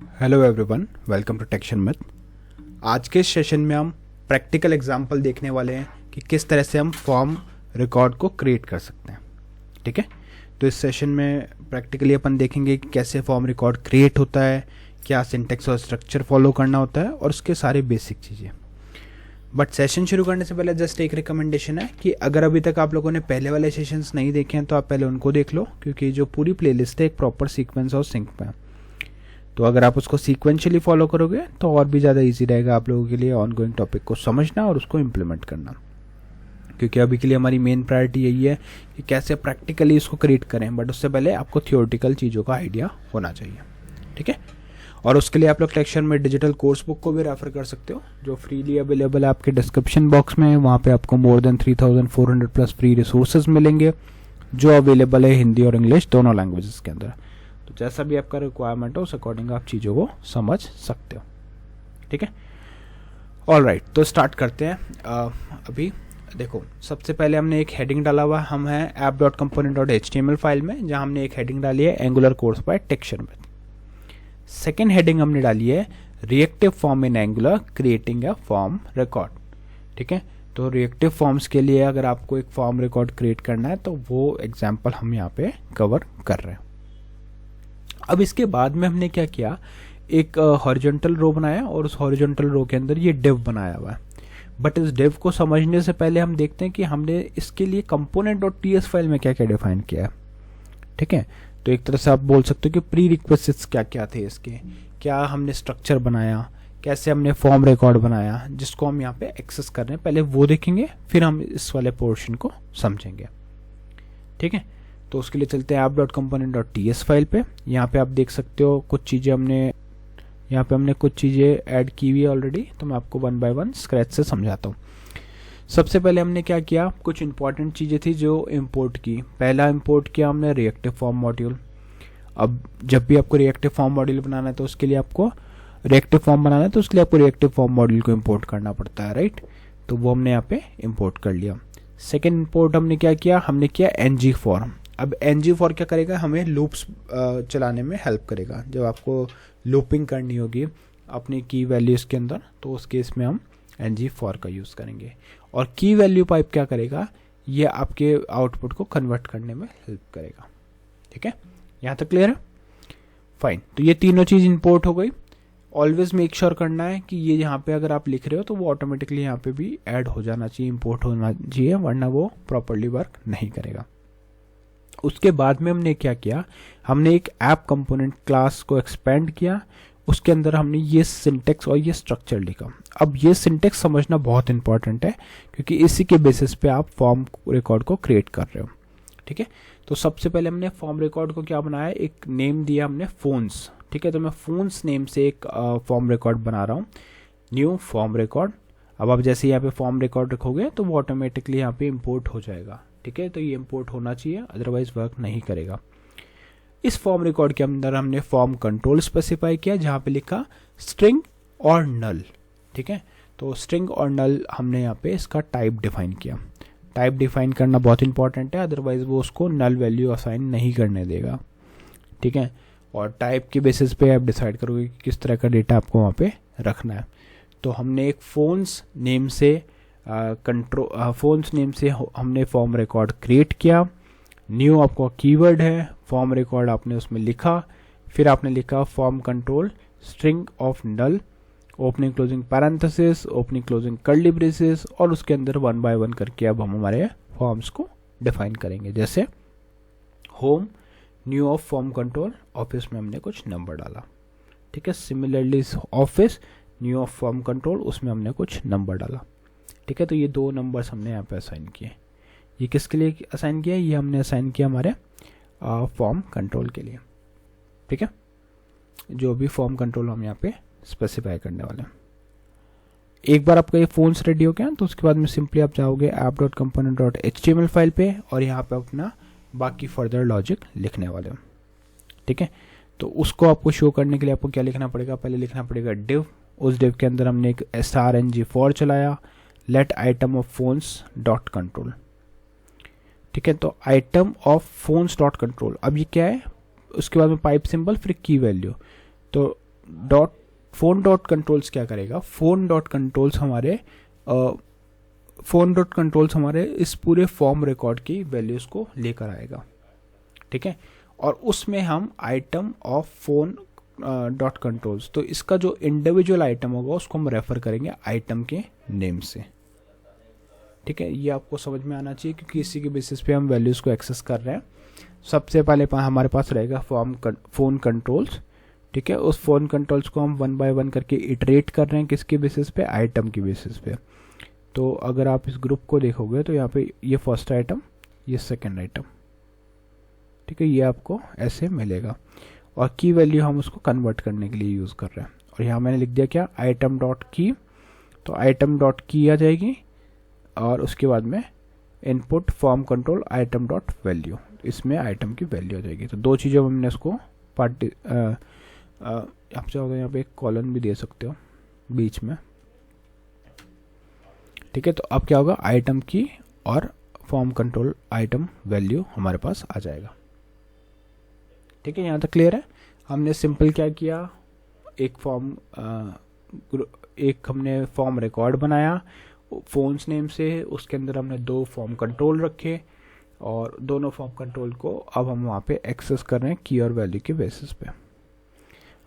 Hello everyone, welcome to टेक्शन मिथ। आज के सेशन में हम प्रैक्टिकल एग्जांपल देखने वाले हैं कि किस तरह से हम फॉर्म रिकॉर्ड को क्रिएट कर सकते हैं। ठीक है, तो इस सेशन में प्रैक्टिकली अपन देखेंगे कि कैसे फॉर्म रिकॉर्ड क्रिएट होता है, क्या सिंटेक्स और स्ट्रक्चर फॉलो करना होता है और उसके सारे बेसिक चीज़ें। बट सेशन शुरू करने से पहले जस्ट एक रिकमेंडेशन है कि अगर अभी तक आप लोगों ने पहले वाले सेशंस नहीं देखे हैं तो आप पहले उनको देख लो, क्योंकि जो पूरी प्लेलिस्ट है एक प्रॉपर सीक्वेंस और सिंक में है। तो अगर आप उसको सीक्वेंशियली फॉलो करोगे तो और भी ज़्यादा इजी रहेगा आप लोगों के लिए ऑनगोइंग टॉपिक को समझना और उसको इम्प्लीमेंट करना, क्योंकि अभी के लिए हमारी मेन प्रायोरिटी यही है कि कैसे प्रैक्टिकली इसको क्रिएट करें। बट उससे पहले आपको थियोरेटिकल चीज़ों का आइडिया होना चाहिए। ठीक है, और उसके लिए आप लोग टेक्शन में डिजिटल कोर्स बुक को भी रेफर कर सकते हो, जो फ्रीली अवेलेबल है आपके डिस्क्रिप्शन बॉक्स में। वहाँ पे आपको more than 3400 plus free resources मिलेंगे, जो अवेलेबल है हिंदी और इंग्लिश दोनों लैंग्वेजेस के अंदर। तो जैसा भी आपका रिक्वायरमेंट हो उस अकॉर्डिंग आप चीज़ों को समझ सकते हो। ठीक है, ऑल राइट, तो स्टार्ट करते हैं। अभी देखो, सबसे पहले हमने एक हेडिंग डाला हुआ हम है app.component.html फाइल में, जहां हमने एक हेडिंग डाली है एंगुलर कोर्स बाय टेक्शन मिथ। सेकेंड हेडिंग हमने डाली है reactive form in Angular creating a form record. ठीक है, तो रिएक्टिव फॉर्म्स के लिए अगर आपको एक फॉर्म रिकॉर्ड क्रिएट करना है तो वो एग्जाम्पल हम यहाँ पे कवर कर रहे हैं। अब इसके बाद में हमने क्या किया, एक हॉरिजॉन्टल रो बनाया और उस हॉरिजॉन्टल रो के अंदर ये डिव बनाया हुआ है। बट इस डिव को समझने से पहले हम देखते हैं कि हमने इसके लिए component.ts फाइल में क्या क्या डिफाइन किया है। ठीक है, तो एक तरह से आप बोल सकते हो कि प्री रिक्वेस्ट्स क्या क्या थे इसके, क्या हमने स्ट्रक्चर बनाया, कैसे हमने फॉर्म रिकॉर्ड बनाया, जिसको हम यहाँ पे एक्सेस कर रहे हैं। पहले वो देखेंगे, फिर हम इस वाले पोर्शन को समझेंगे। ठीक है, तो उसके लिए चलते हैं app.component.ts फाइल पे। यहाँ पे आप देख सकते हो कुछ चीज़ें हमने कुछ चीज़ें ऐड की हुई है ऑलरेडी, तो मैं आपको वन बाय वन स्क्रैच से समझाता हूँ। सबसे पहले हमने क्या किया, कुछ इंपॉर्टेंट चीज़ें थी जो इंपोर्ट की। पहला इंपोर्ट किया हमने रिएक्टिव फॉर्म मॉड्यूल। अब जब भी आपको रिएक्टिव फॉर्म मॉड्यूल बनाना है तो उसके लिए आपको रिएक्टिव फॉर्म मॉड्यूल को इम्पोर्ट करना पड़ता है, राइट। तो वो हमने यहाँ पे इम्पोर्ट कर लिया। सेकेंड इंपोर्ट हमने क्या किया, हमने किया ng फॉर्म। अब ng फॉर क्या करेगा, हमें लूप्स चलाने में हेल्प करेगा। जब आपको लूपिंग करनी होगी अपनी की वैल्यूज़ के अंदर, तो उस केस में हम ng फॉर का यूज़ करेंगे। और की वैल्यू पाइप क्या करेगा, ये आपके आउटपुट को कन्वर्ट करने में हेल्प करेगा। ठीक है, यहाँ तक क्लियर है? फाइन, तो ये तीनों चीज़ इंपोर्ट हो गई। ऑलवेज मेक श्योर करना है कि ये यहाँ पे अगर आप लिख रहे हो तो वो ऑटोमेटिकली यहाँ पे भी ऐड हो जाना चाहिए, इंपोर्ट होना चाहिए, वरना वो प्रॉपरली वर्क नहीं करेगा। उसके बाद में हमने क्या किया, हमने एक ऐप कंपोनेंट क्लास को एक्सपेंड किया। उसके अंदर हमने ये सिंटेक्स और ये स्ट्रक्चर लिखा। अब ये सिंटेक्स समझना बहुत इंपॉर्टेंट है, क्योंकि इसी के बेसिस पे आप फॉर्म रिकॉर्ड को क्रिएट कर रहे हो। ठीक है, तो सबसे पहले हमने फॉर्म रिकॉर्ड को क्या बनाया, एक नेम दिया हमने फोन्स। ठीक है, तो मैं फोन्स नेम से एक फॉर्म रिकॉर्ड बना रहा हूँ, न्यू फॉर्म रिकॉर्ड। अब आप जैसे यहाँ पे फॉर्म रिकॉर्ड रखोगे तो वो ऑटोमेटिकली यहाँ पे इम्पोर्ट हो जाएगा। ठीक है, तो ये इम्पोर्ट होना चाहिए, अदरवाइज वर्क नहीं करेगा। इस फॉर्म रिकॉर्ड के अंदर हमने फॉर्म कंट्रोल स्पेसिफाई किया, जहाँ पे लिखा स्ट्रिंग और नल। ठीक है, तो स्ट्रिंग और नल हमने यहाँ पे इसका टाइप डिफाइन किया। टाइप डिफाइन करना बहुत इंपॉर्टेंट है, अदरवाइज वो उसको नल वैल्यू असाइन नहीं करने देगा। ठीक है, और टाइप के बेसिस पे आप डिसाइड करोगे कि किस तरह का डेटा आपको वहाँ पे रखना है। तो हमने एक फोन्स नेम से हमने फॉर्म रिकॉर्ड क्रिएट किया। न्यू आपका कीवर्ड है, फॉर्म रिकॉर्ड आपने उसमें लिखा, फिर आपने लिखा form control string of null, opening closing parenthesis, opening closing curly braces, और उसके अंदर वन बाय वन करके अब हम हमारे फॉर्म्स को डिफाइन करेंगे। जैसे home new of form control, office में हमने कुछ नंबर डाला। ठीक है, similarly office new of form control, उसमें हमने कुछ नंबर डाला। ठीक है, तो ये दो नंबर्स हमने यहाँ पे असाइन किए। ये किसके लिए असाइन किया, ये हमने असाइन किया हमारे फॉर्म कंट्रोल के लिए। ठीक है, जो भी फॉर्म कंट्रोल हम यहाँ पे स्पेसिफाई करने वाले हैं। एक बार आपका ये फोन्स रेडी हो गया तो उसके बाद में सिंपली आप जाओगे app.component.html फाइल पे, और यहाँ पे अपना बाकी फर्दर लॉजिक लिखने वाले हो। ठीक है, तो उसको आपको शो करने के लिए आपको क्या लिखना पड़ेगा, पहले लिखना पड़ेगा div। उस div के अंदर हमने एक strng फॉर चलाया, let item of phones dot control. ठीक है, तो item of phones dot control, अब ये क्या है, उसके बाद में पाइप सिंबल, फिर की वैल्यू। तो फोन डॉट कंट्रोल्स क्या करेगा, फोन डॉट कंट्रोल्स हमारे इस पूरे फॉर्म रिकॉर्ड की वैल्यूज को लेकर आएगा, ठीक है। और उसमें हम item of phone dot controls, तो इसका जो इंडिविजुअल आइटम होगा उसको हम रेफर करेंगे आइटम के नेम से, ठीक है। ये आपको समझ में आना चाहिए क्योंकि इसी के बेसिस पे हम वैल्यूज को एक्सेस कर रहे हैं। सबसे पहले हमारे पास रहेगा फोन कंट्रोल्स, ठीक है। उस फोन कंट्रोल्स को हम 1 बाय 1 करके इटरेट कर रहे हैं, किसके बेसिस पे, आइटम की बेसिस पे। तो अगर आप इस ग्रुप को देखोगे तो यहाँ पे ये फर्स्ट आइटम, ये सेकंड आइटम, ठीक है, ये आपको ऐसे मिलेगा। और की वैल्यू हम उसको कन्वर्ट करने के लिए यूज़ कर रहे हैं। और यहाँ मैंने लिख दिया क्या, आइटम डॉट की, तो आइटम डॉट की आ जाएगी और उसके बाद में input form control item dot value, इसमें आइटम की वैल्यू आ जाएगी। तो दो चीज़ों में हमने इसको आप चाहो तो यहाँ पे एक कॉलन भी दे सकते हो बीच में, ठीक है। तो अब क्या होगा, आइटम की और फॉर्म कंट्रोल आइटम वैल्यू हमारे पास आ जाएगा, ठीक है। यहाँ तक क्लियर है। हमने सिंपल क्या किया, एक हमने फॉर्म रिकॉर्ड बनाया फोन्स नेम से, उसके अंदर हमने 2 फॉर्म कंट्रोल रखे और दोनों फॉर्म कंट्रोल को अब हम वहाँ पे एक्सेस कर रहे हैं की और वैल्यू के बेसिस पे।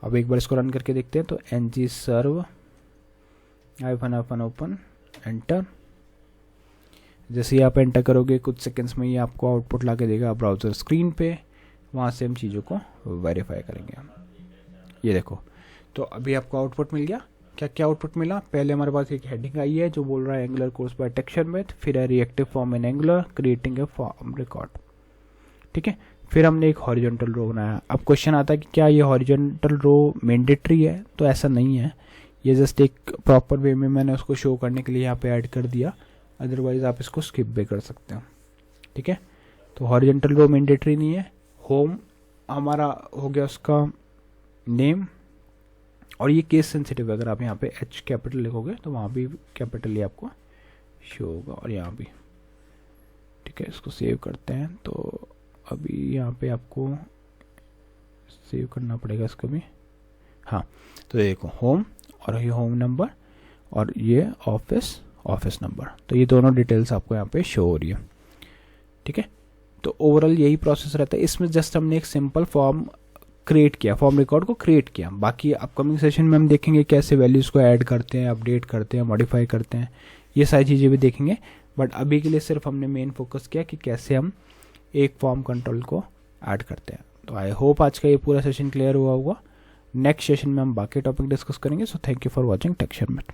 अब एक बार इसको रन करके देखते हैं। तो ng सर्व -ओपन एंटर, जैसे ही आप एंटर करोगे कुछ सेकंड्स में ये आपको आउटपुट ला के देगा ब्राउज़र स्क्रीन पे। वहाँ से हम चीज़ों को वेरीफाई करेंगे। ये देखो, तो अभी आपको आउटपुट मिल गया। क्या क्या आउटपुट मिला, पहले हमारे पास एक हेडिंग आई है जो बोल रहा है Angular course by texture math, फिर है reactive form in Angular creating a form record, ठीक है। फिर हमने एक हॉरिजॉन्टल रो बनाया। अब क्वेश्चन आता है कि क्या ये हॉरिजॉन्टल रो मैंडेटरी है, तो ऐसा नहीं है, ये जस्ट एक प्रॉपर वे में मैंने उसको शो करने के लिए यहाँ पे ऐड कर दिया, अदरवाइज आप इसको स्किप भी कर सकते हो, ठीक है। तो हॉरिजॉन्टल रो मैंडेटरी नहीं है। होम हमारा हो गया उसका नेम, और ये केस सेंसिटिव है, अगर आप यहाँ पे H कैपिटल लिखोगे तो वहाँ भी कैपिटल ही आपको शो होगा और यहाँ भी, ठीक है। इसको सेव करते हैं। तो अभी यहाँ पे आपको सेव करना पड़ेगा इसको भी, हाँ। तो देखो होम और ये होम नंबर और ये ऑफिस नंबर, तो ये दोनों डिटेल्स आपको यहाँ पे शो हो रही है, ठीक है। तो ओवरऑल यही प्रोसेस रहता है। इसमें जस्ट हमने एक सिंपल फॉर्म क्रिएट किया, फॉर्म रिकॉर्ड को क्रिएट किया। बाकी अपकमिंग सेशन में हम देखेंगे कैसे वैल्यूज़ को ऐड करते हैं, अपडेट करते हैं, मॉडिफाई करते हैं, ये सारी चीज़ें भी देखेंगे। बट अभी के लिए सिर्फ हमने मेन फोकस किया कि कैसे हम एक फॉर्म कंट्रोल को ऐड करते हैं। तो आई होप आज का ये पूरा सेशन क्लियर हुआ होगा। नेक्स्ट सेशन में हम बाकी टॉपिक डिस्कस करेंगे। So thank you for watching texture meth.